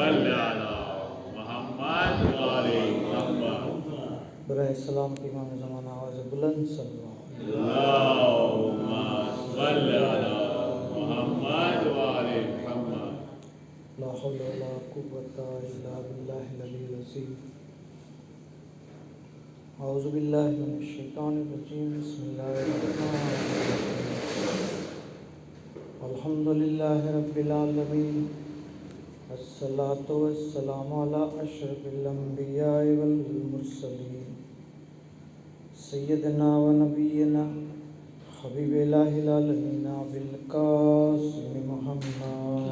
सल्ले अला मोहम्मद व आले मोहम्मद। बराए सलाम की इमाम ज़माना आवाज़ बुलंद अल्लाहुम्मा सल्ले अला मोहम्मद व आले मोहम्मद। ला हौला वला कुव्वता इल्ला बिल्लाहिल अलील अज़ीम। औज़ु बिल्लाहि मिनश शैतानिर रजीम। बिस्मिल्लाहिर रहमानिर रहीम। अल्हम्दुलिल्लाहि रब्बिल आलमीन। अस्सलातु वस्सलामु अला अशरफिल अंबियाइ वल मुरसलीन सय्यदना व नबियना हबीबिल्लाहिल आलमीन बिल कासिम मुहम्मद।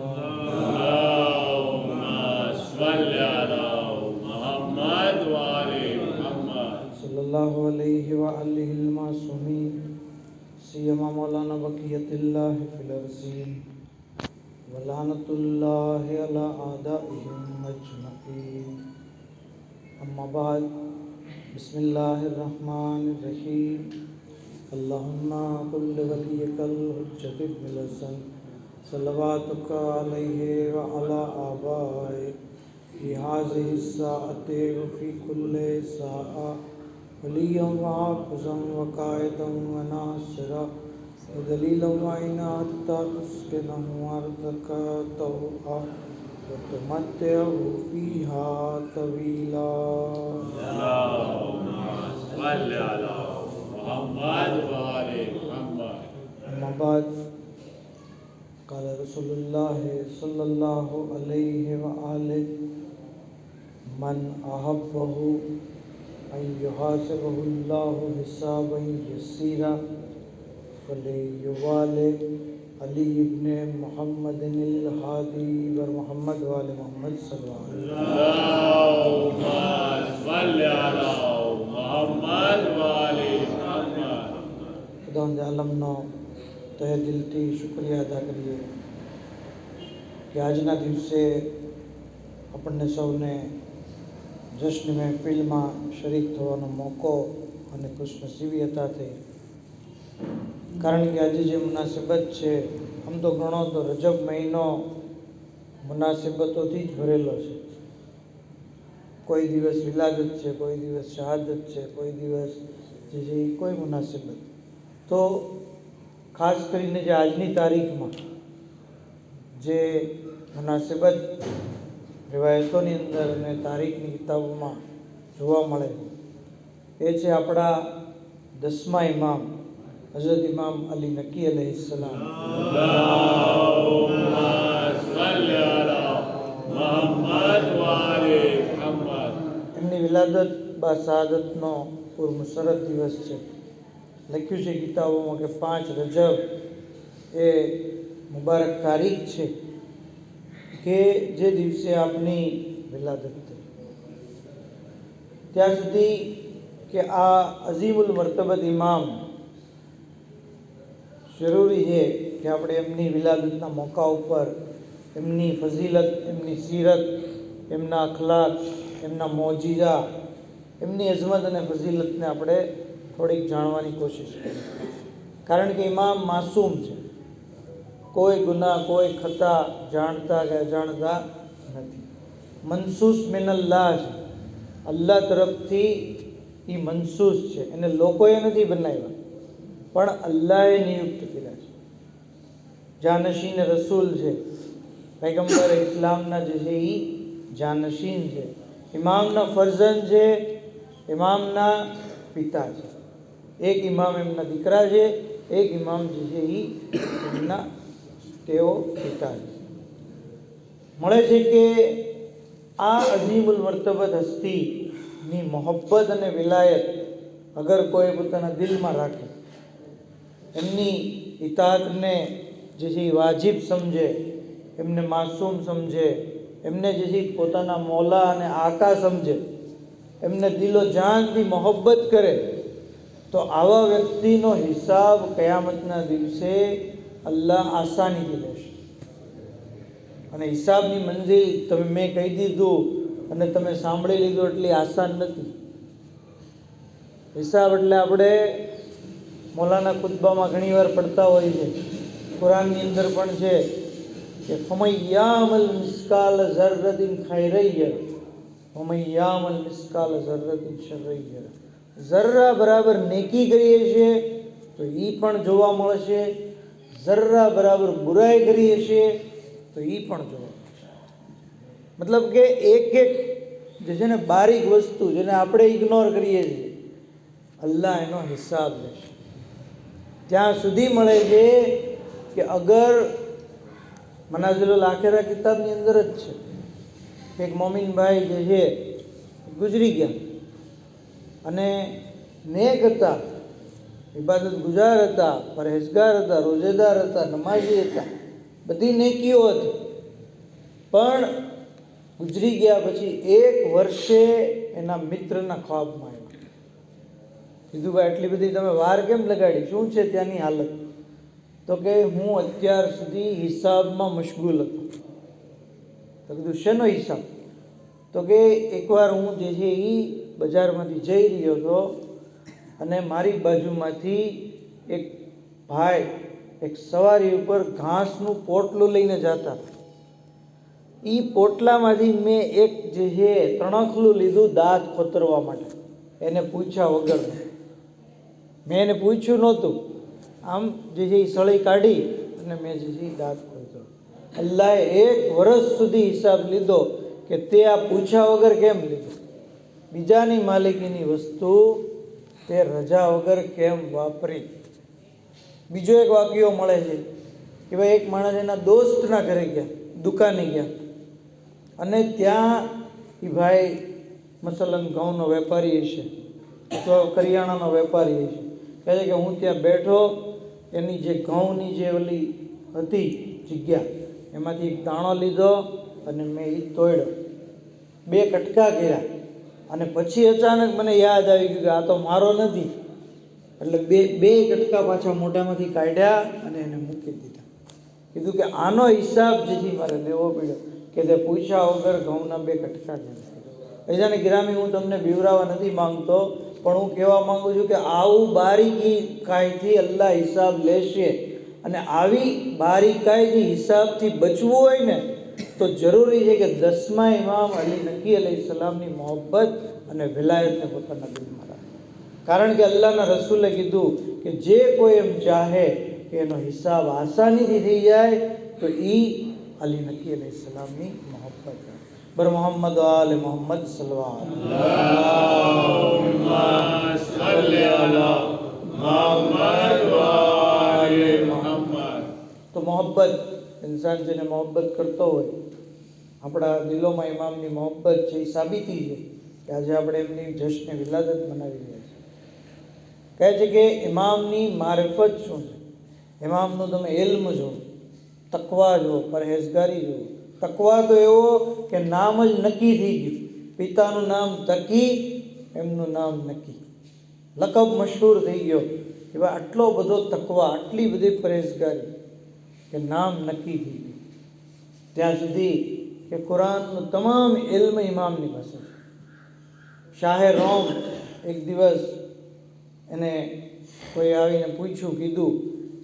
अल्लाहुम्मा सल्ले अला मोहम्मद व आले मोहम्मद। सल्लल्लाहु अलैहि व आलिहिल मासूमीन सियमा मौलाना बक़ियतिल्लाहि फिल अर्ज़ीन व लानतुल्लाहि अला आदाइहिम अजमईन। अम्मा बाद बिस्मिल्लाहिर रहमानिर रहीम। अल्लाहुम्मा कुल्ल वलियकल हुज्जत इब्नुल हसन सल्लवातुका अलैहि व अला आबाए फी हाज़िहि साअति व फी कुल्लि साअ वलिय्यन व हाफ़िज़न व क़ाइदन व नासिरा व दलीलन व ऐना हत्ता तुस्किनहु अर्दक तौआ व तुमत्तिअहु फ़ीहा तवीला। अल्लाहुम्मा सल्ले अला मोहम्मद व आले मोहम्मद। अम्मा बाद क़ाल रसूलुल्लाहि सल्लल्लाहु अलैहि व आलिहि मन अहब्बहु अन युहासिबहुल्लाहु हिसाबन यसीरा फलियुवालि अली इब्न मुहम्मदिनिल हादी व मुहम्मद व आले मुहम्मद सल्लल्लाहु अलैहि वसल्लम। अल्लाहुम्मा सल्ले अला मोहम्मद व आले मोहम्मद। खुदावंद आलमનો તહે દિલથી શુક્રિયા અદા કરીએ કે આજના દિવસે આપણને સૌને જશ્ન મહેફિલમાં શરીક થવાનો મોકો અને ખુશનસીબી અતા થઈ। કારણ કે આજે જે મુનાસિબત છે, આમ તો ગણો તો રજબ મહિનો મુનાસિબતોથી જ ભરેલો છે। કોઈ દિવસ વિલાદત છે, કોઈ દિવસ શહાદત છે, કોઈ દિવસ જે છે એ કોઈ મુનાસિબત। તો ખાસ કરીને જે આજની તારીખમાં જે મુનાસિબત રિવાયતોની અંદર અને તારીખની કિતાબોમાં જોવા મળે એ છે આપણા 10મા ઇમામ હઝરત ઇમામ અલી નકી अलैहिस्सलाम। अल्लाहुम्मा सल्ले अला मोहम्मद व आले मोहम्मद। એમની વિલાદત બા શહાદતનો પુરમસરત દિવસ છે। લખ્યું છે કિતાબોમાં કે 5 રજબ એ મુબારક તારીખ છે કે જે દિવસે આપની વિલાદત થઈ। ત્યાં સુધી કે આ અઝીમુલ મર્તબત ઇમામ જરૂરી છે કે આપણે એમની વિલાદતના મોકા ઉપર એમની ફઝીલત, એમની સીરત, એમના અખલાક, એમના મોજીઝા, એમની અઝમત અને ફઝીલતને આપણે થોડીક જાણવાની કોશિશ કરીએ। કારણ કે ઇમામ માસૂમ છે, કોઈ ગુનાહ, કોઈ ખતા જાણતા કે અજાણતા નથી। મનસૂસ મિનલ્લાહ છે, અલ્લાહ તરફથી એ મનસૂસ છે, એને લોકોએ નથી બનાવ્યા પણ અલ્લાહે નિયુક્ત કર્યા છે। જાનશીન રસૂલ છે, પૈગંબર ઇસ્લામના જે છે એ જાનશીન છે, ઇમામના ફરઝંદ છે, ઇમામના પિતા છે। એક ઇમામ એમના દીકરા છે, એક ઇમામ જે છે એ એમના તેઓ પિતા છે। મળે છે કે આ અઝીમુલ મર્તબત હસ્તીની મોહબ્બત અને વિલાયત અગર કોઈ પોતાના દિલમાં રાખે, એમની ઇતાઅતને જે છે એ વાજિબ સમજે, એમને માસૂમ સમજે, એમને જે છે પોતાના મૌલા અને આકા સમજે, એમને દિલો જાનથી મોહબ્બત કરે, તો આવા વ્યક્તિનો હિસાબ કયામતના દિવસે અલ્લાહ આસાનીથી લેશે। અને હિસાબની મંજિલ તમે મેં કહી દીધું અને તમે સાંભળી લીધું એટલી આસાન નથી। હિસાબ એટલે આપણે મૌલાના ખુતબામાં ઘણીવાર પડતા હોય છે, કુરાનની અંદર પણ છે કે ફમૈયામલ મિસ્કાલ ઝર્રતિન ખૈરય્ય ફમૈયામલ મિસ્કાલ ઝર્રતિન શરય્ય. ઝર્રા બરાબર નેકી કરીએ છીએ તો એ પણ જોવા મળશે, ઝર્રા બરાબર બુરાઈ કરીએ છીએ તો એ પણ જોવા મળશે. મતલબ કે એક એક જે છે ને બારીક વસ્તુ જેને આપણે ઇગ્નોર કરીએ છીએ, અલ્લાહ એનો હિસાબ લેશે. ત્યાં સુધી મળે છે કે અગર મનાઝિલુલ આખિરા કિતાબની અંદર જ છે કે એક મોમિનભાઈ જે છે ગુજરી ગયા અને નેક હતા, ઇબાદત ગુજાર હતા, પરહેજગાર હતા, રોજેદાર હતા, નમાઝી હતા, બધી નેકીઓ હતી, પણ ગુજરી ગયા પછી 1 વર્ષે એના મિત્રના ખ્વાબમાં આવ્યા. કીધું ભાઈ આટલી બધી તમે વાર કેમ લગાડી, શું છે ત્યાંની હાલત? તો કે હું અત્યાર સુધી હિસાબમાં મશગુલ હતો. તો કીધું શેનો હિસાબ? તો કે એકવાર હું જે છે એ બજારમાંથી જઈ રહ્યો હતો અને મારી બાજુમાંથી એક ભાઈ એક સવારી ઉપર ઘાસનું પોટલું લઈને જતા. એ પોટલામાંથી મેં એક જે છે તણખલું લીધું દાંત ખોતરવા માટે, એને પૂછ્યા વગર. મેં એને પૂછ્યું નહોતું, આમ જે છે એ સળી કાઢી અને મેં જે છે એ દાંત ખોતરો. અલ્લાહે 1 વર્ષ સુધી હિસાબ લીધો કે તે આ પૂછ્યા વગર કેમ લીધું, બીજાની માલિકીની વસ્તુ તે રજા વગર કેમ વાપરી. બીજો એક વાક્યો મળે છે કે ભાઈ એક માણસ એના દોસ્તના ઘરે ગયા, દુકાને ગયા અને ત્યાં એ ભાઈ મસલન ઘઉંનો વેપારી હશે અથવા કરિયાણાનો વેપારી હશે. કહે છે કે હું ત્યાં બેઠો, એની જે ઘઉંની જે ઓલી હતી જગ્યા એમાંથી એક દાણો લીધો અને મેં એ તોડ્યો, 2 કટકા કર્યા અને પછી અચાનક મને યાદ આવી ગયું કે આ તો મારો નથી, એટલે બે કટકા પાછા મોઢામાંથી કાઢ્યા અને એને મૂકી દીધા. કીધું કે આનો હિસાબ જેથી મારે લેવો પડ્યો કે તે પૂછ્યા વગર ઘઉંના 2 કટકા કર્યા. બીજાને ગિરામી હું તમને બીવરાવા નથી માંગતો, પણ હું કહેવા માંગુ છું કે આવું બારીકાઈથી અલ્લાહ હિસાબ લેશે. અને આવી બારીકાઈથી હિસાબથી બચવું હોય ને તો જરૂરી છે કે 10મા ઇમામ અલી નકી અલૈહિસ્સલામની મોહબ્બત અને વિલાયતને પોતાના દિલમાં રાખે. કારણ કે અલ્લાહના રસૂલે કીધું કે જે કોઈ એમ ચાહે કે એનો હિસાબ આસાનીથી થઈ જાય તો એ અલી નકી અલૈહિસ્સલામની મોહબ્બત રાખે. બર મોહમ્મદ આલે મોહમ્મદ સલ્લલ્લાહુ અલ્લાહુમ્મા સલ્લી અલા મુહમ્મદ વ આલે મુહમ્મદ. તો મોહબ્બત, ઇન્સાન જેને મોહબ્બત કરતો હોય, આપણા દિલોમાં ઇમામની મોહબ્બત છે એ સાબિતી છે કે આજે આપણે એમની જશ્ન વિલાદત મનાવી રહ્યા છીએ. કહે છે કે ઇમામની મારિફત શું છે? ઇમામનું તમે ઇલ્મ જુઓ, તકવા જુઓ, પરહેજગારી જુઓ. તકવા તો એવો કે નામ જ નક્કી થઈ ગયું, પિતાનું નામ તકી, એમનું નામ નક્કી, લકબ મશહૂર થઈ ગયો કે ભાઈ આટલો બધો તકવા, આટલી બધી પરહેજગારી કે નામ નક્કી થઈ ગયું. ત્યાં સુધી કે કુરાનનું તમામ ઇલ્મ ઇમામની પાસે છે. શાહે રોમ એક દિવસ એને કોઈ આવીને પૂછ્યું, કીધું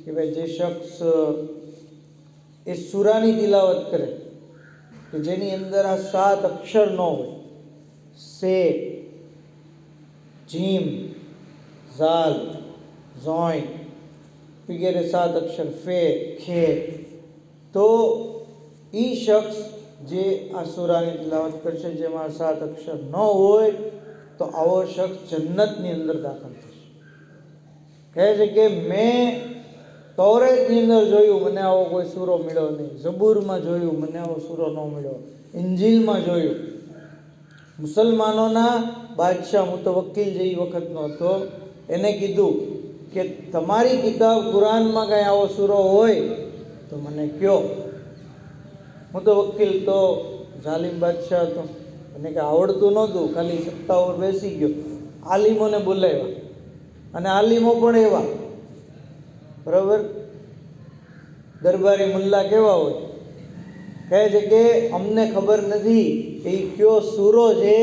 કે ભાઈ જે શખ્સ એ સૂરાની તિલાવત કરે કે જેની અંદર આ 7 અક્ષર ન હોય, સે, જીમ, ઝાલ, ઝોઈન વગેરે 7 અક્ષર, ફે, ખે, તો એ શખ્સ જે આ સૂરાની તિલાવત કરશે જેમાં 7 અક્ષર ન હોય તો આવો શખ્સ જન્નતની અંદર દાખલ થશે. કહે છે કે મેં તૌરેતની અંદર જોયું, મને આવો કોઈ સૂરો મળ્યો નહીં. ઝબૂરમાં જોયું, મને આવો સૂરો ન મળ્યો. ઇન્જીલમાં જોયું. મુસલમાનોના બાદશાહ મુતવક્કિલ જે એ વખતનો હતો, એને કીધું કે તમારી કિતાબ કુરાનમાં કાંઈ આવો સૂરો હોય તો મને કહો. મુતવક્કિલ તો જાલિમ બાદશાહ હતો, એને કે આવડતું નહોતું, ખાલી સત્તા ઉપર બેસી ગયો. આલિમોને બોલાવ્યા અને આલિમો પણ એવા, બરાબર, દરબારી મુલ્લા કેવા હોય, કહે છે કે અમને ખબર નથી કે એ કયો સૂરો છે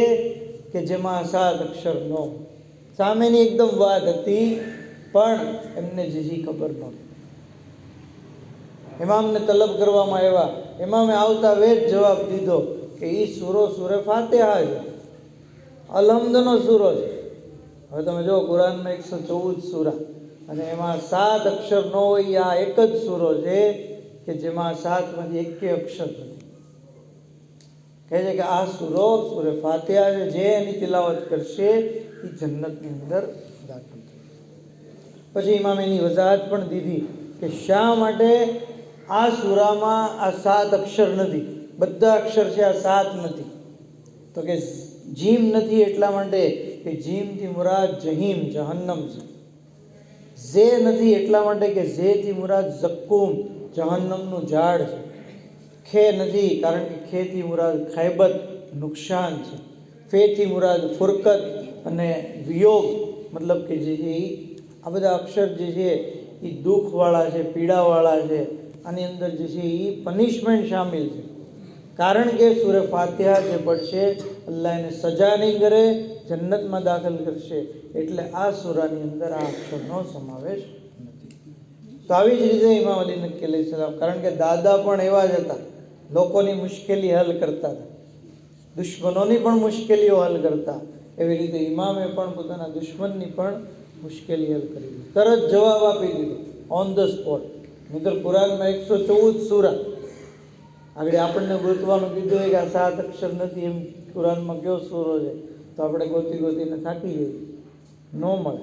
કે જેમાં 7 અક્ષર ન હોય. સામેની એકદમ વાત હતી પણ એમને જે ખબર નહોતી. ઇમામને તલબ કરવામાં આવ્યા. ઇમામે આવતા વેત જવાબ દીધો કે એ સૂરો સૂરે ફાતિહા છે, અલહમદનો સૂરો છે. હવે તમે જો કુરાનમાં 114 સૂરા અને એમાં 7 અક્ષર ન હોય, આ એક જ સૂરો છે કે જેમાં 7માંથી એકેય અક્ષર નથી. કહે છે કે આ સૂરો સૂરે ફાતિહા છે, જે એની તિલાવત કરશે એ જન્નતની અંદર દાખલ થશે. પછી ઇમામે એની વજાહત પણ દીધી કે શા માટે આ સૂરામાં આ 7 અક્ષર નથી, બધા અક્ષર છે, આ 7 નથી. તો કે જીમ નથી એટલા માટે કે જીમથી મુરાદ જહીમ જહન્નમ છે. ઝે નથી એટલા માટે કે ઝેથી મુરાદ ઝક્કુમ જહન્નમનું ઝાડ છે. ખે નથી કારણ કે ખેથી મુરાદ ખૈબત નુકસાન છે. ફેથી મુરાદ ફુરકત અને વિયોગ, મતલબ કે જે છે એ આ બધા અક્ષર જે છે એ દુઃખવાળા છે, પીડાવાળા છે. આની અંદર જે છે એ પનિશમેન્ટ શામિલ છે. કારણ કે સૂરે ફાતિહા જે પડશે અલ્લાહ એને સજા નહીં કરે, જન્નતમાં દાખલ કરશે. એટલે આ સૂરાની અંદર આ અક્ષરનો સમાવેશ નથી. તો આવી જ રીતે ઇમામ અલી નક્કી અલૈહિ સલામ, કારણ કે દાદા પણ એવા જ હતા, લોકોની મુશ્કેલી હલ કરતા હતા, દુશ્મનોની પણ મુશ્કેલીઓ હલ કરતા. એવી રીતે ઇમામે પણ પોતાના દુશ્મનની પણ મુશ્કેલી હલ કરી દીધી, તરત જવાબ આપી દીધો ઓન ધ સ્પોટ. નહીતર કુરાનમાં 114 સૂરા, આગળ આપણને ગોતવાનું કીધું હોય કે આ 7 અક્ષર નથી, એમ કુરાનમાં કયો સૂરો છે, તો આપણે ગોતી ગોતીને થાકી જઈએ, ન મળે.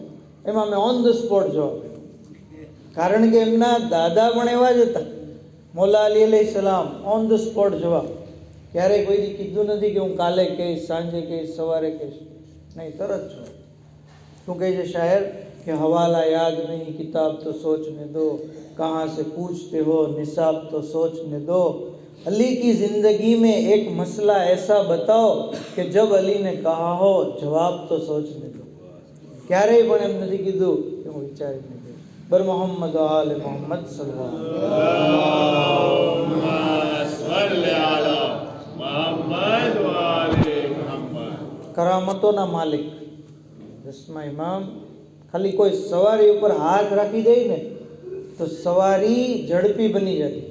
એમાં મેં ઓન ધ સ્પોટ જવાબ આપ્યો, કારણ કે એમના દાદા પણ એવા જ હતા. મોલા અલી અલૈહિ સલામ ઓન ધ સ્પોટ જવાબ, ક્યારેય કોઈથી કીધું નથી કે હું કાલે કહીશ, સાંજે કહીશ, સવારે કહીશ, નહીં, તરત જવાબ. શું કહે છે શાયર કે હવાલા યાદ નહીં કિતાબ તો સોચને દો, कहाँ से पूछते हो निसाब तो सोचने दो, अली की जिंदगी में एक मसला ऐसा बताओ कि जब अली ने कहा हो जवाब तो सोचने दो. ક્યારેય પણ એમ નથી કીધું કે હું વિચારીને કહું. બર મોહમ્મદ આલે મોહમ્મદ સલ્લલ્લાહુ અલૈહિ વસલ્લમ. કરામતોના માલિક દસમા ઇમામ ખાલી કોઈ સવારી ઉપર હાથ રાખી દે ને તો સવારી ઝડપી બની જતી.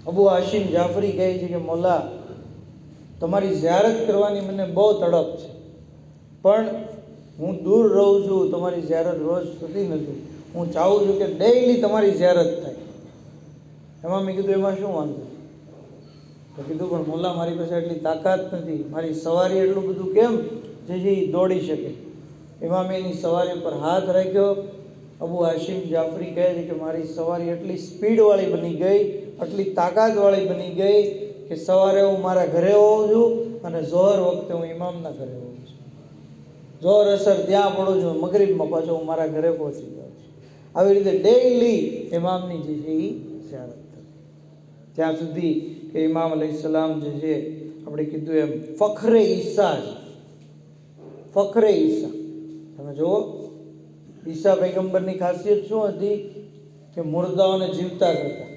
અબુ હાશિમ જાફરી કહે છે કે મોલા, તમારી ઝિયારત કરવાની મને બહુ તડપ છે, પણ હું દૂર રહું છું, તમારી ઝિયારત રોજ થતી નથી. હું ચાહું છું કે ડેઈલી તમારી ઝિયારત થાય. એમાં મેં કીધું એમાં શું વાંધો? તો કીધું પણ મોલા, મારી પાસે એટલી તાકાત નથી, મારી સવારી એટલું બધું કેમ જેથી દોડી શકે. એમાં મેં એની સવારી પર હાથ રાખ્યો. અબુ હાશિમ જાફરી કહે છે કે મારી સવારી એટલી સ્પીડવાળી બની ગઈ, આટલી તાકાતવાળી બની ગઈ કે સવારે હું મારા ઘરે હોઉં છું અને ઝોહર વખતે હું ઇમામના ઘરે હોઉં છું. ઝોહર અસર ત્યાં પડું છું, મગરિબમાં પાછો હું મારા ઘરે પહોંચી જાઉં છું. આવી રીતે ડેઈલી ઇમામની જે છે એ ઝિયારત થતી. ત્યાં સુધી કે ઇમામ અલૈહિ સલામ જે છે આપણે કીધું એમ ફખરે ઈસા છે. ફખરે ઈસા, તમે જુઓ ઈસા પૈગંબરની ખાસિયત શું હતી કે મુર્દાઓને જીવતા કરતા,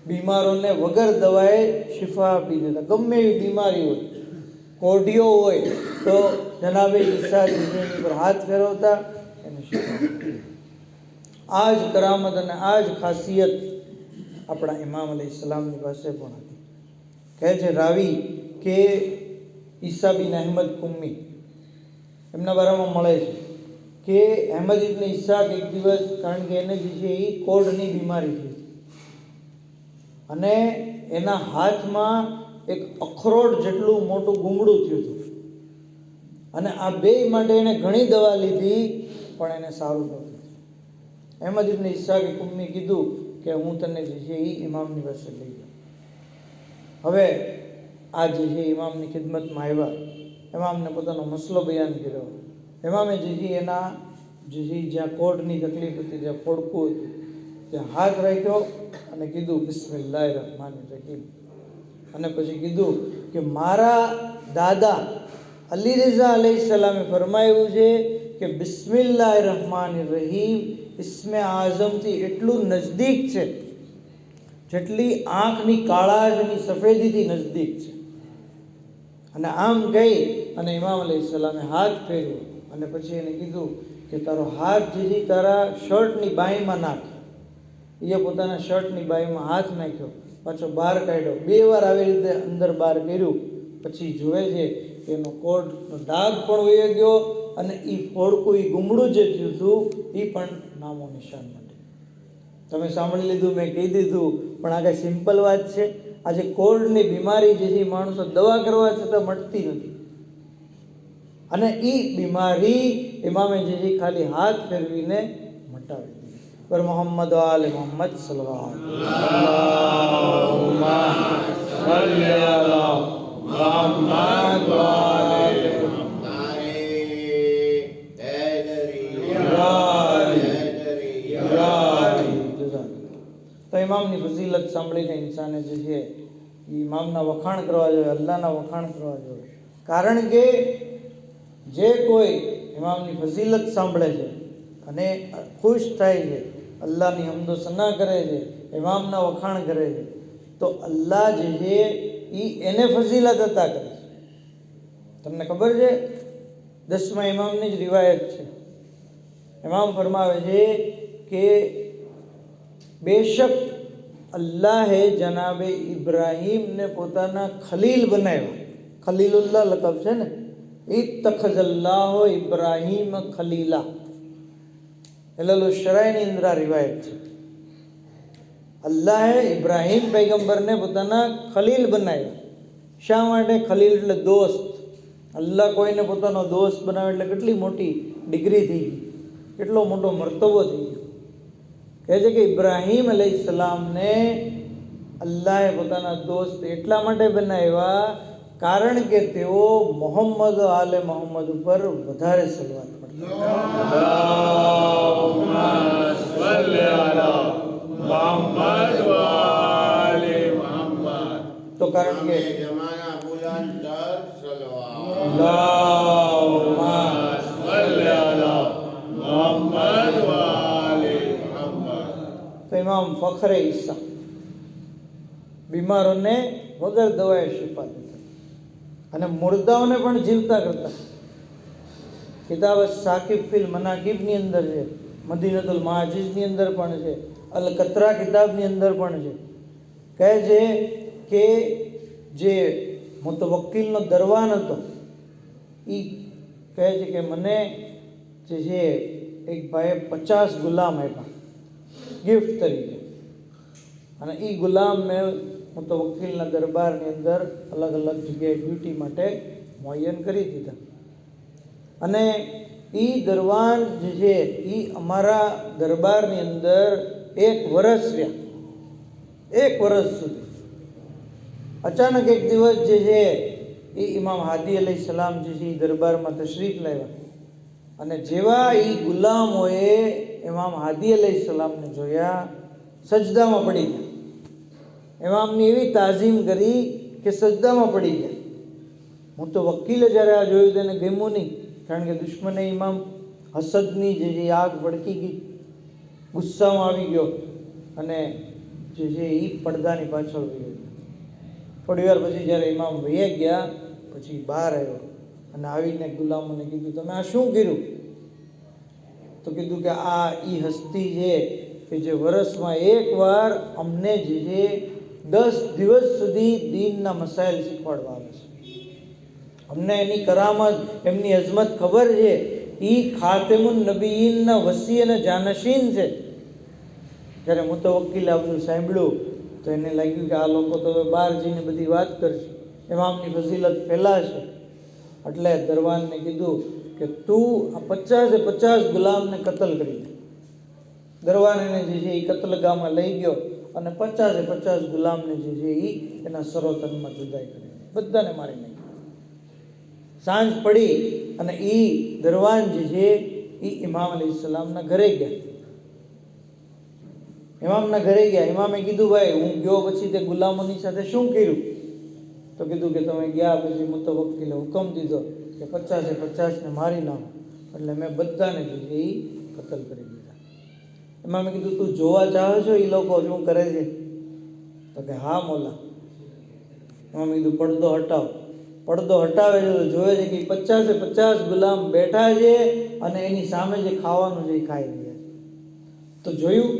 બીમારોને વગર દવાએ શિફા આપી દેતા. ગમે એવી બીમારી હોય, કોઢિયો હોય તો જનાબે ઈસા એની પર હાથ ફેરવતા એને શિફા. આ જ કરામત અને આ જ ખાસિયત આપણા ઇમામ અલૈહિ સલામની પાસે પણ હતી. કહે છે રાવી કે ઈસા બિન અહેમદ કુમ્મી એમના બારામાં મળે છે કે અહેમદ ઇબ્ન ઇસાક એક દિવસ, કારણ કે એને જે છે એ કોઢની બીમારી થઈ અને એના હાથમાં એક અખરોટ જેટલું મોટું ગુંગળું થયું હતું અને આ બે માટે એને ઘણી દવા લીધી પણ એને સારું નહોતું. અહેમદ ઇબ્ન ઇસાકે કુમ્મી કીધું કે હું તને જે છે એ ઇમામની પાસે લઈ જાઉં. હવે આ જે છે ઇમામની ખિદમતમાં આવ્યા, ઇમામને પોતાનો મસલો બયાન કર્યો. ઇમામે જે છે એના જે છે જ્યાં કોઢની તકલીફ હતી, જ્યાં ફોડકું હતું, ત્યાં હાથ રાખ્યો અને કીધું બિસ્મિલ્લાહિર રહમાનિર રહીમ. અને પછી કીધું કે મારા દાદા અલી રઝા અલૈહિ સલામે ફરમાયું છે કે બિસ્મિલ્લાહિર રહમાનિર રહીમ ઇસ્મે આઝમથી એટલું નજદીક છે જેટલી આંખની કાળાશની સફેદીથી નજદીક છે. અને આમ ગઈ અને ઇમામ અલૈહિ સલામે હાથ ફેર્યો અને પછી એને કીધું કે તારો હાથ જે તારા શર્ટની બાંયમાં નાખ. એ પોતાના શર્ટની બાઈમાં હાથ નાખ્યો, પાછો બહાર કાઢ્યો, 2 વાર આવી રીતે અંદર બહાર કર્યું. પછી જોવે છે કે એનો કોટનો ડાઘ પણ વહી ગયો અને એ ફોડકું, એ ગુમડું જે થયું હતું એ પણ નામો નિશાન માટે. તમે સાંભળી લીધું, મેં કહી દીધું, પણ આ કાંઈ સિમ્પલ વાત છે? આજે કોલ્ડની બીમારી જે છે માણસો દવા કરવા છતાં મટતી નથી, અને એ બીમારી ઇમામે જે છે ખાલી હાથ ફેરવીને મટાવી દીધી. પર મોહમ્મદ આલે મોહમ્મદ સલ્લલ્લાહુ અલૈહિ તો ઇમામની ફઝીલત સાંભળીને ઇન્સાને જે છે એ ઇમામના વખાણ કરવા જોઈએ, અલ્લાહના વખાણ કરવા જોઈએ. કારણ કે જે કોઈ ઇમામની ફઝીલત સાંભળે છે અને ખુશ થાય છે, અલ્લાહની હમદો સના કરે છે, ઇમામના વખાણ કરે છે, તો અલ્લાહ જે છે એને ફઝીલત અતા કરે છે. તમને ખબર છે, 10મા ઇમામની જ રિવાયત છે. ઇમામ ફરમાવે છે કે બેશક અલ્લાહે જનાબે ઇબ્રાહીમને પોતાના ખલીલ બનાવ્યા. ખલીલુલ્લાહ લકબ છે ને, ઇત્તખઝલ્લાહુ ઇબ્રાહીમ ખલીલા. હેલાલુ શરાઈની અંદર આ રિવાયત છે. અલ્લાહે ઇબ્રાહીમ પૈગંબરને પોતાના ખલીલ બનાવ્યા. શા માટે? ખલીલ એટલે દોસ્ત. અલ્લાહ કોઈને પોતાનો દોસ્ત બનાવે એટલે કેટલી મોટી ડિગ્રી થઈ ગઈ, કેટલો મોટો મર્તબો થઈ ગયો. કહે છે કે ઇબ્રાહીમ અલૈહિસ્સલામને અલ્લાહે પોતાના દોસ્ત એટલા માટે બનાવ્યા કારણ કે તેઓ મોહમ્મદ આલે મોહમ્મદ ઉપર વધારે સલવાત પડતા. તો કારણ કે તો ઇમામ ફખરે ઈસા બીમારોને વગર દવાએ શિફા દેતા અને મુર્દાઓને પણ જીવતા કરતા. કિતાબ સાકિબ ફિલ મનાકિબની અંદર છે, મદીનતુલ માજીઝની અંદર પણ છે, અલ કતરા કિતાબની અંદર પણ છે. કહે છે કે જે મુતવક્કિલનો દરવાન હતો એ કહે છે કે મને જે છે એક ભાઈએ 50 ગુલામ આપ્યા ગિફ્ટ તરીકે, અને એ ગુલામ મેં મુતવક્કિલના દરબારની અંદર અલગ અલગ જગ્યાએ ડ્યુટી માટે મુઅય્યન કરી દીધા. અને એ દરવાન જે છે એ અમારા દરબારની અંદર 1 વર્ષ રહ્યા, 1 વર્ષ સુધી. અચાનક એક દિવસ જે છે એ ઇમામ હાદી અલૈહિસ્સલામ જે છે એ દરબારમાં તશરીફ લાવ્યા, અને જેવા એ ગુલામોએ ઇમામ હાદી અલૈહિસ્સલામને જોયા, સજદામાં પડી ગયા. ઇમામની એવી તાઝીમ કરી કે સજદામાં પડી ગયા. મુતવક્કિલે જ્યારે આ જોયું તેને ગમ્યું નહીં, કારણ કે દુશ્મને ઇમામ હસદની જે આગ ભડકી ગઈ, ગુસ્સામાં આવી ગયો અને જે છે એ પડદાની પાછળ વહી ગયો. થોડી વાર પછી જ્યારે ઇમામ વહી ગયા પછી બહાર આવ્યો અને આવીને ગુલામોને કીધું, તમે આ શું કર્યું? તો કીધું કે આ એ હસ્તી છે કે જે વર્ષમાં 1 વાર અમને જે છે 10 દિવસ સુધી દીનના મસાઇલ શીખવાડવા આવે છે. અમને એની કરામત, એમની અઝમત ખબર છે. એ ખાતમુન નબીયીનના વસી અને જાનશીન છે. જ્યારે મુતવક્કિલે આ બધું સાંભળ્યું તો એને લાગ્યું કે આ લોકો તો હવે બહાર જઈને બધી વાત કરશે, ઇમામની ફઝીલત ફેલાશે. એટલે દરવાનને કીધું કે તું આ 50 ગુલામને કતલ કરી દે. દરવાન એને જે છે એ કતલગાહમાં લઈ ગયો અને 50 ગુલામને જે છે એ એના સરોતનમાં જુદાઈ કરી, બધાને મારી નાખ્યા. સાંજ પડી અને એ દરવાન જે છે એ ઇમામ અલૈહિસ્સલામના ઘરે ગયા. ઇમામના ઘરે ગયા. ઇમામે કીધું, ભાઈ હું ગયો પછી તે ગુલામોની સાથે શું કર્યું? તો કીધું કે તમે ગયા પછી મુતવક્કિલે હુકમ દીધો કે 50 ને મારી નાખો. એટલે મેં બધાને જે છે એ કતલ કરી દીધા. ઇમામે કીધું, તું જોવા ચાહે છો એ લોકો શું કરે છે? તો કે હા મોલા. ઇમામે કીધું, પડદો હટાવો. પડદો હટાવે છે તો જોવે છે કે 50 ગુલામ બેઠા છે અને એની સામે જે ખાવાનું છે એ ખાઈ રહ્યા છે. તો જોયું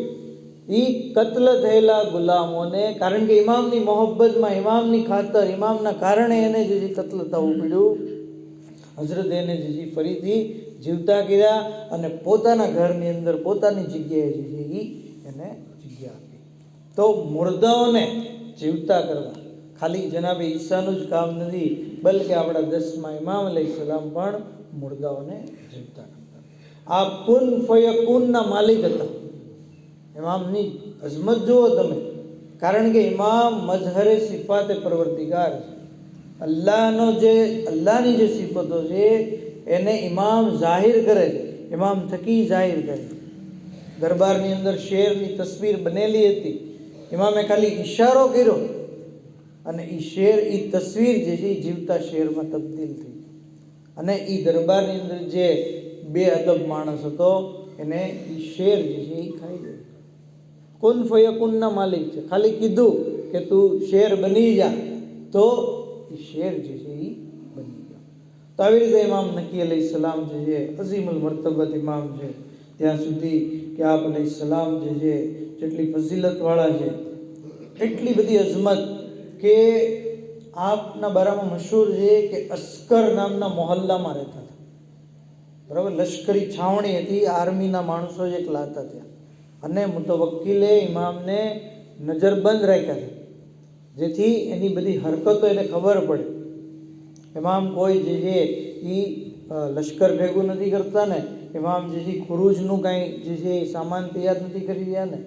એ કત્લ થયેલા ગુલામોને, કારણ કે ઇમામની મોહબ્બતમાં, ઇમામની ખાતર, ઇમામના કારણે એને જે કત્લ થવું પડ્યું, હજરત એને જે ફરીથી જીવતા કર્યા અને પોતાના ઘરની અંદર પોતાની જગ્યાએ જે છે એને જગ્યા આપી. તો મુર્દાઓને જીવતા કરવા ખાલી જનાબે ઈસાનું જ કામ નથી, બલકે આપણા 10મા ઇમામ અલૈહિસ્સલામ પણ મુર્દાઓને જીવતા કરતા. આ કુન ફયકુનના માલિક હતા. ઇમામની અઝમત જુઓ તમે, કારણ કે ઇમામ મઝહરે સિફાતે પરવર્તિગાર છે. અલ્લાહની જે સિફતો છે એને ઇમામ જાહિર કરે છે, ઇમામ થકી જાહિર કરે. દરબારની અંદર શેરની તસવીર બનેલી હતી, ઇમામે ખાલી ઈશારો કર્યો અને એ શેર, એ તસવીર જે છે એ જીવતા શેરમાં તબદીલ થઈ. અને એ દરબારની અંદર જે બેઅદબ માણસ હતો એને એ શેર જે છે એ ખાઈ ગયો. કુન ફયકુનના માલિક છે, ખાલી કીધું કે તું શેર બની જા તો એ શેર જે છે એ બની ગયો. તો આવી રીતે ઇમામ નકી અલૈહિસ્સલામ જે છે અઝીમુલ મર્તબત ઇમામ છે. ત્યાં સુધી કે આપ અલૈહિસ્સલામ જે છે જેટલી ફઝીલતવાળા છે, એટલી બધી અઝમત કે આપના બારામાં મશહૂર છે કે અસ્કર નામના મોહલ્લામાં રહેતા હતા. બરાબર, લશ્કરી છાવણી હતી, આર્મીના માણસો જ એકલા હતા ત્યાં. અને મુતવક્કિલે ઇમામને નજરબંધ રાખ્યા છે, જેથી એની બધી હરકતો એને ખબર પડે. ઇમામ કોઈ જે છે એ લશ્કર ભેગું નથી કરતા ને, ઇમામ જે છે ખુરૂજનું કાંઈ જે છે એ સામાન તૈયાર નથી કરી રહ્યા ને,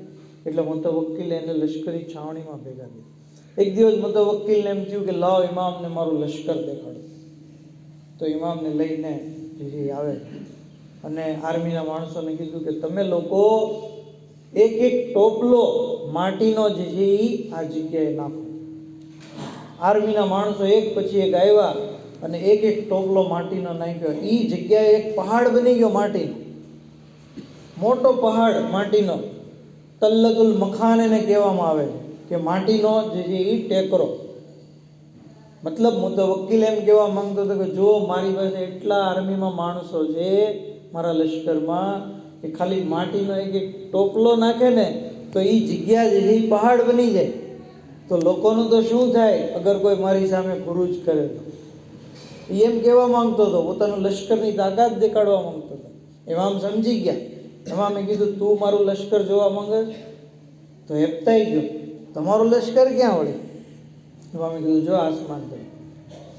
એટલે મુતવક્કિલે એને લશ્કરી છાવણીમાં ભેગા કર્યા. એક દિવસ મુતવક્કિલને એમ થયું કે લાવ ઇમામને મારું લશ્કર દેખાડો. તો ઇમામને લઈને જે છે આવે અને આર્મીના માણસોને કીધું કે તમે લોકો એક એક ટોપલો માટીનો જે છે એ આ જગ્યાએ નાખો. આર્મીના માણસો એક પછી એક આવ્યા અને એક એક ટોપલો માટીનો નાખ્યો. એ જગ્યાએ એક પહાડ બની ગયો માટીનો, મોટો પહાડ માટીનો. તલ્લતુલ મખાન એને કહેવામાં આવે છે કે માટીનો જે છે એ ટેકરો. મતલબ મુતવક્કિલ એમ કહેવા માંગતો હતો કે જો મારી પાસે એટલા આર્મીમાં માણસો છે મારા લશ્કરમાં, કે ખાલી માટીનો એક એક ટોપલો નાખે ને તો એ જગ્યા જે છે એ પહાડ બની જાય. તો લોકોનું તો શું થાય અગર કોઈ મારી સામે ખુરૂજ કરે તો. એ એમ કહેવા માંગતો હતો, પોતાનું લશ્કરની તાકાત દેખાડવા માંગતો હતો. ઇમામ સમજી ગયા. ઇમામે કીધું તું મારું લશ્કર જોવા માંગે તો હેપતાઈ ગયો, તમારું લશ્કર ક્યાં વળે? ઇમામે કીધું જો આસમાન તરફ.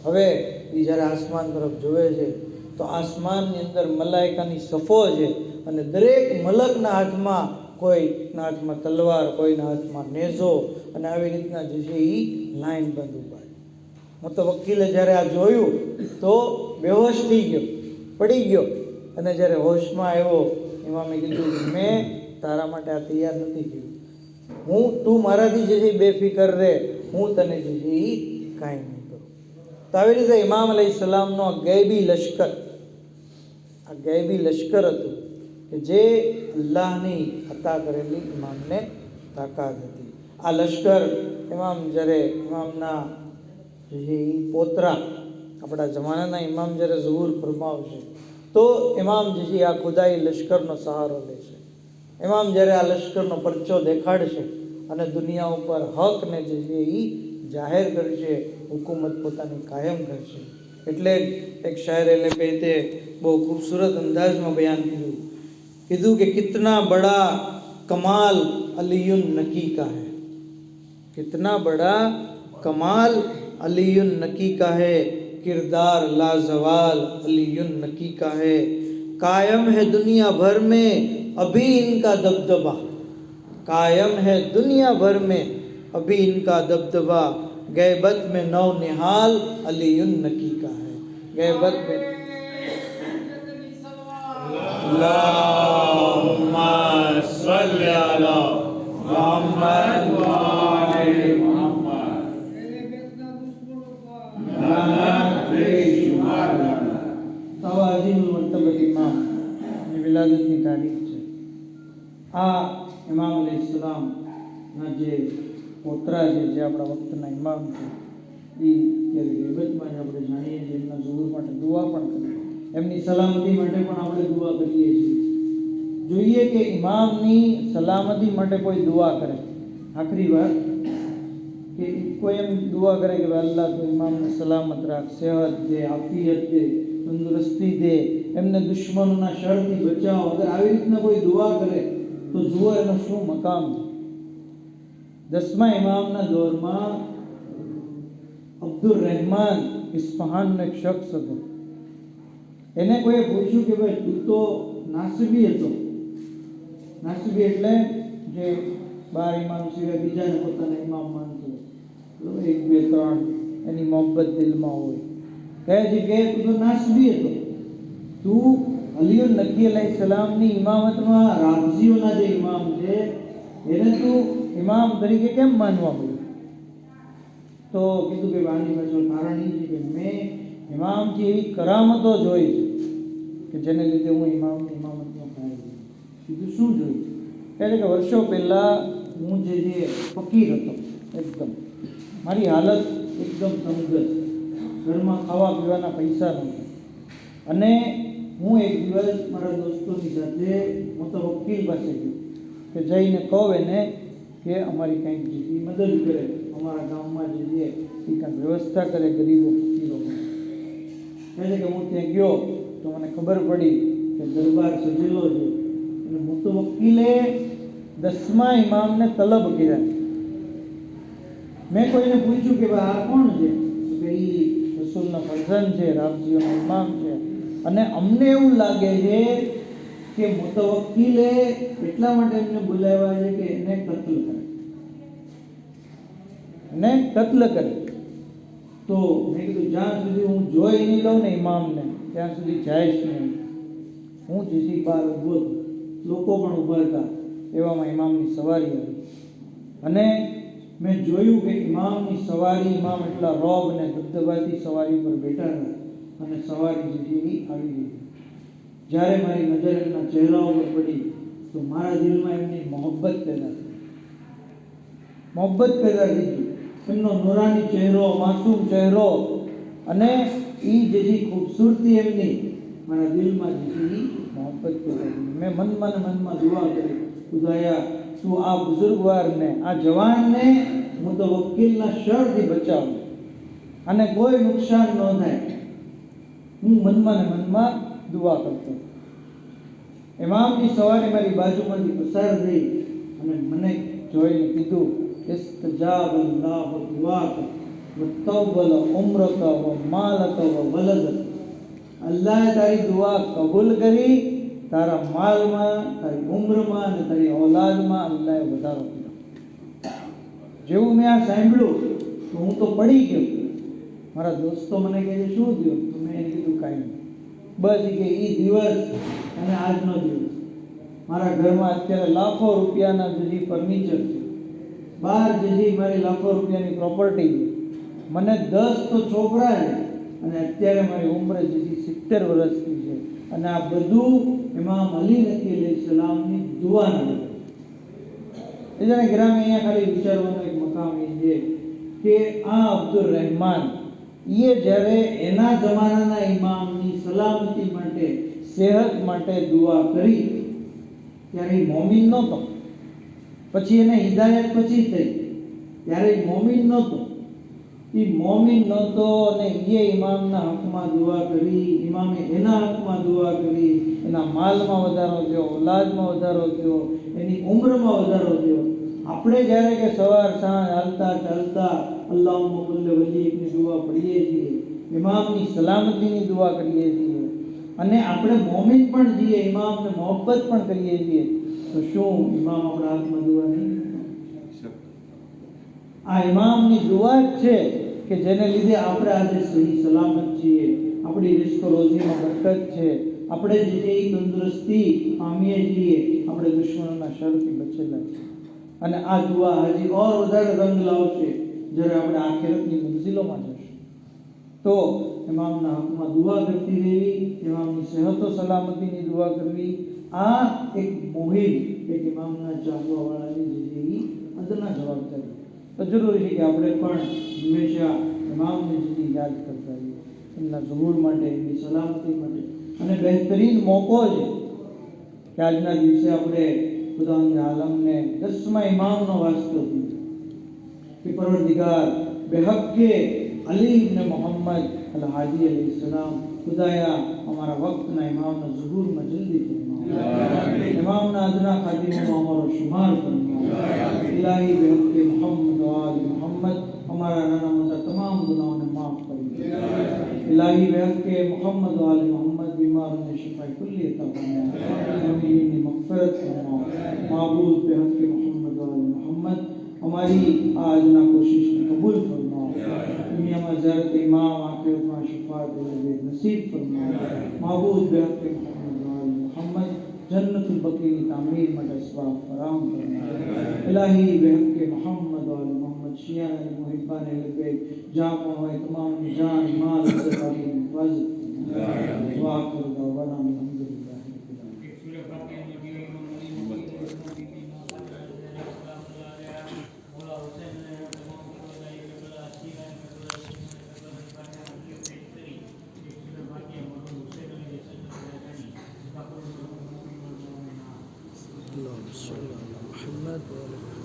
હવે એ જ્યારે આસમાન તરફ જોવે છે તો આસમાનની અંદર મલાઈકાની સફો છે અને દરેક મલકના હાથમાં, કોઈના હાથમાં તલવાર, કોઈના હાથમાં નેઝો, અને આવી રીતના જે છે એ લાઈન બંધ ઉભા છે. મુતવક્કિલે જ્યારે આ જોયું તો બેહોશ થઈ ગયો, પડી ગયો. અને જ્યારે હોશમાં આવ્યો ઇમામે કીધું મેં તારા માટે આ તૈયાર નથી કર્યું, તું મારાથી જે છે બેફિકર રહે, હું તને જે છે એ કાંઈ નહીં કરું. તો આવી રીતે ઇમામ અલૈહિસ્સલામનો ગૈબી લશ્કર, આ ગૈબી લશ્કર હતું કે જે અલ્લાહની અતા કરેલી ઇમામને તાકાત હતી. આ લશ્કર ઇમામ જ્યારે ઇમામના જે છે એ પોતરા, આપણા જમાનાના ઇમામ જ્યારે ઝુહુર ફરમાવશે તો ઇમામ જે છે આ ખુદાઈ લશ્કરનો સહારો લેશે. ઇમામ જ્યારે આ લશ્કરનો પરચો દેખાડશે અને દુનિયા ઉપર હકને જે છે એ જાહેર કરશે, હુકુમત પોતાની કાયમ કરશે. એટલે એક શાયર એટલે કહેતે બહુ ખૂબસૂરત અંદાજમાં બયાન કીધું કે કિતના બડા કમાલ અલીયુન નકી કા હૈ, कितना बड़ा कमाल अलीयुन नकी का है, किरदार लाजवाल अलीयुन नकी का है, कायम है दुनिया भर में अभी इनका दबदबा, कायम है दुनिया भर में अभी इनका दबदबा, गैबत में नौ निहाल अलीयुन नकी का है. गैबत में अल्लाहुम्मा सल्ली अला मुहम्मद व आले मुहम्मद. तवाजील मर्तबत इमाम ની વિલાદતની તારીખ છે. આ ઇમામ અલૈહિસ્સલામના જે પોતરા છે, જે આપણા વખતના ઇમામ છે, એ ત્યારે ગૈબતમાં આપણે જાણીએ છીએ. એમના ઝુહુર માટે દુઆ પણ કરીએ, એમની સલામતી માટે પણ આપણે દુઆ કરીએ છીએ. જોઈએ કે ઇમામની સલામતી માટે કોઈ દુઆ કરે. આખરી વાત કે કોઈ એમ દુઆ કરે કે અલ્લાહ તો ઇમામને સલામત રાખ, સેહત દે, આફિયત દે, તંદુરસ્તી દે, એમને દુશ્મનોના શરથી બચાવો. અગર આવી રીતના કોઈ દુઆ કરે તો જુઓ એનો શું મકામ છે. 10મા ઇમામના દોરમાં અબ્દુર રહેમાન ઇસ્ફહાનનો એક શખ્સ હતો. એને કોઈએ પૂછ્યું કે ભાઈ તું તો નાસિબી હતો. નાસિબી એટલે જે 12 ઇમામ સિવાય બીજાને પોતાના ઇમામ માનતો, 1 2 3 એની મોહબ્બત દિલમાં હોય. કહે છે કે તું તો નાસિબી હતો, તું અલી નકી અલૈહિસ્સલામની ઇમામતમાં રાફઝીઓના જે ઇમામ છે એને તું ઇમામ તરીકે કેમ માનવા મળ્યું? તો કીધું કે આની પાછળ કારણ એ છે કે મેં ઇમામથી એવી કરામતો જોઈ છે કે જેને લીધે હું ઇમામની ઇમામતનો કાયમ. કીધું શું જોયું? કહે છે કે વર્ષો પહેલાં હું જે ફકીર હતો, એકદમ મારી હાલત એકદમ તંગસ, ઘરમાં ખાવા પીવાના પૈસા નહોતા, અને હું એક દિવસ મારા દોસ્તોની સાથે મુતવક્કિલ પાસે ગયો કે જઈને કહું એને કે અમારી કંઈક જેવી મદદ કરે, અમારા ગામમાં જે છે એ કાંઈક વ્યવસ્થા કરે ગરીબો ફકીરો. કહે છે કે હું ત્યાં ગયો તો મને ખબર પડી કે દરબાર સજેલો છે અને મુતવક્કિલે 10મા ઇમામને તલબ કર્યા. મેં કોઈને પૂછ્યું કે ભાઈ આ કોણ છે? કે એ રસૂલના ફરઝંદ છે, રાફઝીઓના ઇમામ છે, અને અમને એવું લાગે છે કે મુતવક્કિલે એટલા માટે એમને બોલાવ્યા છે કે એને કત્લ કરે, એને કત્લ કરે. તો મેં કીધું જ્યાં સુધી હું જોઈ નહીં લઉં ને ઇમામને ત્યાં સુધી જાય જ નહીં. હું જેથી બહાર ઊભો હતો, લોકો પણ ઊભા હતા, એવામાં ઇમામની સવારી આવી અને મેં જોયું કે ઇમામની સવારી, ઇમામ એટલા રોબ અને દબદબાથી સવારી પર બેઠા હતા અને સવારી જેથી આવી ગઈ. જ્યારે મારી નજર એમના ચહેરા ઉપર પડી તો મારા દિલમાં એમની મોહબ્બત પેદા થઈ. મોહબ્બત પેદા થઈ. એમનો નૂરાની ચહેરો, માસૂમ ચહેરો અને એ જેથી ખૂબસૂરતી એમની મારા દિલમાં જેથી મોહબ્બત પેદા થઈ. મેં મનમાં ને મનમાં દુઆ કરી, ખુદાયા તું આ બુઝુર્ગવારને, આ જવાનને મુતવક્કિલના શરથી બચાવ અને કોઈ નુકસાન ન થાય. હું મનમાં ને મનમાં દુઆ કરતો. ઇમામની સવારી મારી બાજુમાંથી પસાર થઈ અને મને જોઈને કીધું ઇસ્તજાબ અલ્લાહુ દુઆક વતૌબલ ઉમરક વ માલક વ વલદ. અલ્લાહે તારી દુઆ કબૂલ કરી, તારા માલમાં, તારી ઉંમરમાં અને તારી ઔલાદમાં અલ્લાહે વધારો કર્યો. જેવું મેં આ સાંભળ્યું તો હું તો પડી ગયો. મારા દોસ્તો મને કહે છે શું થયું? તો મેં એને કીધું કાંઈ નહીં, બસ કે એ દિવસ અને આજનો દિવસ મારા ઘરમાં અત્યારે લાખો રૂપિયાના જે ફર્નિચર છે, બહાર જે મારી લાખો રૂપિયાની પ્રોપર્ટી છે, મને 10 તો છોકરા છે અને અત્યારે મારી ઉંમર જે 70 વર્ષની છે, અને આ બધું ઇમામ અલી નકી અલૈહિસ્સલામની દુઆના લીધે. એટલે ગ્રામે અહીંયા ખાલી વિચારવાનો એક મકામ એ છે કે આ અબ્દુર રહેમાન એ જ્યારે એના જમાનાના ઇમામની સલામતી માટે, સેહત માટે દુઆ કરી ત્યારે એ મોમિન નહોતો. પછી એને હિદાયત પછી થઈ ત્યારે એ મોમિન નહોતો. એ મોમિન નહોતો અને એ ઇમામના હકમાં દુઆ કરી, ઇમામે એના હકમાં દુઆ કરી, એના માલમાં વધારો થયો, ઔલાદમાં વધારો થયો, એની ઉંમરમાં વધારો થયો. આપણે જ્યારે કે સવાર સાંજ હાલતા ચાલતા અલ્લાહુમ્મા કુલ્લી વલીની દુઆ પડીએ છીએ, ઇમામની સલામતીની દુઆ કરીએ છીએ અને આપણે મોમિન પણ છીએ, ઇમામને મોહબ્બત પણ કરીએ છીએ, તો શું ઇમામ આપણા હાથમાં દુઆ નહીં? આ ઇમામની દુઆ જ છે કે જેને લીધે આપણે આજે સહી સલામત છીએ, આપણી રિસ્ક રોજીમાં બરકત છે, આપણે જે તંદુરસ્તી પામીએ છીએ, આપણે દુશ્મનોના શરથી બચેલા છે. અને આ દુઆ હજી ઓર વધારે રંગ લાવશે જ્યારે આપણે આખિરતની મંઝિલોમાં જશું. તો ઇમામના હકમાં દુઆ કરતી રહેવી, ઇમામની સેહતો સલામતીની દુઆ કરવી, આ એક મુહિમ, એક ઇમામના ચાહવાવાળાની જે અદના જવાબદારી. તો જરૂરી છે કે આપણે પણ હંમેશા ઇમામને જેથી યાદ કરતા રહીએ, એમના ઝુહૂર માટે, એમની સલામતી માટે. અને બહેતરીન મોકો છે કે આજના દિવસે આપણે ખુદાવંદ આલમને 10મા ઇમામનો વાસ્તો કે પરવરદિગાર બેહકે અલી ઇબ્ન મોહમ્મદ અલ હાદી अलैहिस्सलाम ખુદાયા અમારા વક્તના ઇમામના ઝુહૂરમાં જલ્દી ફરમાવો, ઇમામના અદના ખાદીમોમાં અમારો શુમાર ફરમાવો. ઇલાહી બેહકે મોહમ્મદ વ આલ મોહમ્મદ અમારા નાના મોટા તમામ ગુનાહોને માફ કરી દો. ઇલાહી બેહકે મોહમ્મદ વ આલ મોહમ્મદ બીમારોને શિફાઈ કુલ્લી અતા ફરમાવો, મુમીનની મગફરત ફરમાવો. માબૂદ બેહકે મોહમ્મદ વ આલ મોહમ્મદ हमारी आजना कोशिश कबूल फरमाओ. दुनिया में ज़रत इमाम आखिरत में शफाअत नसीब फरमाओ. महबूब बेहक मोहम्मद वाल मोहम्मद जन्नतुल बकी की तामीर में असबाब फराम फरमाओ. इलाही बेहक मोहम्मद वाल मोहम्मद शिया मुहिब्बान अहले जा पहुंचे तमाम जान माल इज्जत की हिफाजत फरमाओ. वाखिर दअवाना अल्हम्दुलिल्लाह. اللهم صل على محمد وعلى